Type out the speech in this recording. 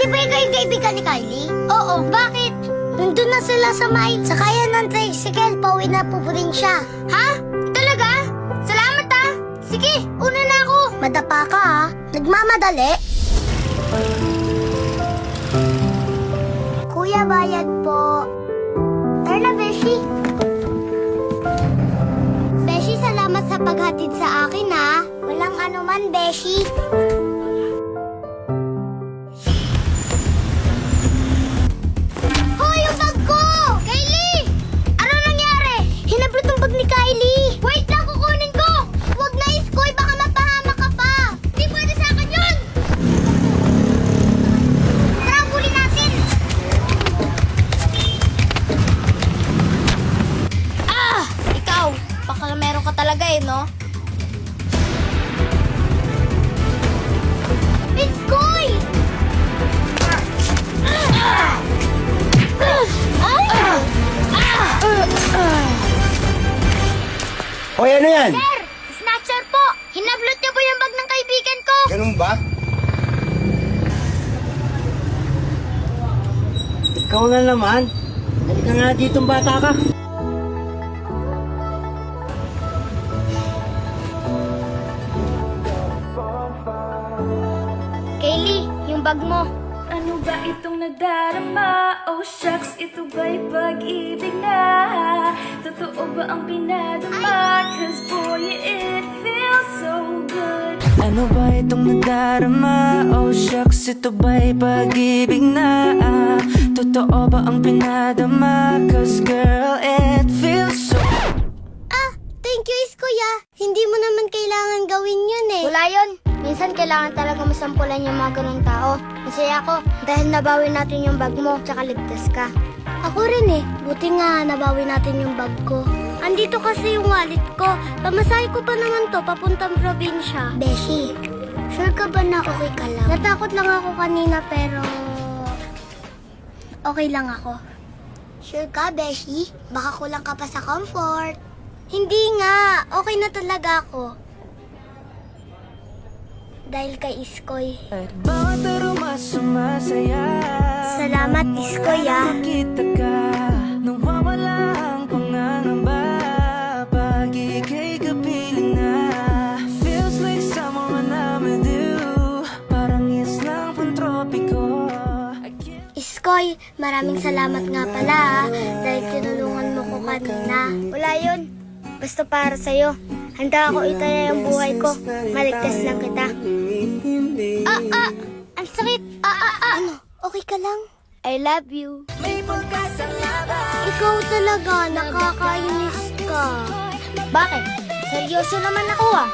Hindi ba ikaw yung kaibigan ni Kylie? Oo, bakit? Nandun na sila sa may sakayan ng tricycle, pauwi na po rin siya. Ha? Talaga? Salamat ha! Sige, una na ako! Madapa ka ha? Nagmamadali? Kuya, bayad po. Tara na, Beshi. Beshi, salamat sa paghatid sa akin ha. Walang anuman, Beshi. Hoy, yung bag ko! Kylie! Ano nangyari? Hinablot ang bag ni Kylie. Wait lang, kukunin ko! Huwag na, Iskoy, baka mapahamak ka pa. Di pwede sa akin yun! Tara, huli natin! Ah! Ikaw, pakalamero ka talaga eh, no? Iskoy! Hoy, ano yan? Sir! Snatcher po! Hinablot niya po yung bag ng kaibigan ko! Ganun ba? Ikaw na naman. Halika nga dito, bata ka. Kaylee, yung bag mo. Ano ba itong nadarama? Oh shucks, ito ba'y pag-ibig na? Totoo ba ang pinadama? Cause boy, it feels so good. Ano ba itong nadarama? Oh shucks, ito ba'y pag-ibig na? Totoo ba ang pinadama? Cause girl, it feels so... Thank you, Kuya. Hindi mo naman kailangan gawin yun eh. Wala yun. Minsan kailangan talaga masampulan yung mga ganung tao. Masaya ako dahil nabawi natin yung bag mo tsaka ligtas ka. Ako rin eh. Buti nga nabawi natin yung bag ko. Andito kasi yung wallet ko. Pamasahe ko pa naman to papuntang probinsya. Beshi, sure ka ba na okay ka lang? Natakot lang ako kanina pero... okay lang ako. Sure ka, Beshi? Baka kulang ka pa sa comfort. Hindi nga. Okay na talaga ako. Dahil kay Iskoy. At bawat aroma sumasaya. Salamat, Iskoy ah. Nakita ka, nawawala ang pangangamba. Pag ika'y kapiling na, feels like summer when I'm with you. Parang islang pantropiko. Iskoy, maraming salamat nga pala ah. Dahil tinulungan mo ko kanina. Wala yun. Basta para sa'yo. Handa ako itaya yung buhay ko. Maligtas lang kita. Ang sakit. Ano? Okay ka lang? I love you. May pagkasalamat. Ikaw talaga, nakakainis ka. Bakit? Seryoso naman ako ah.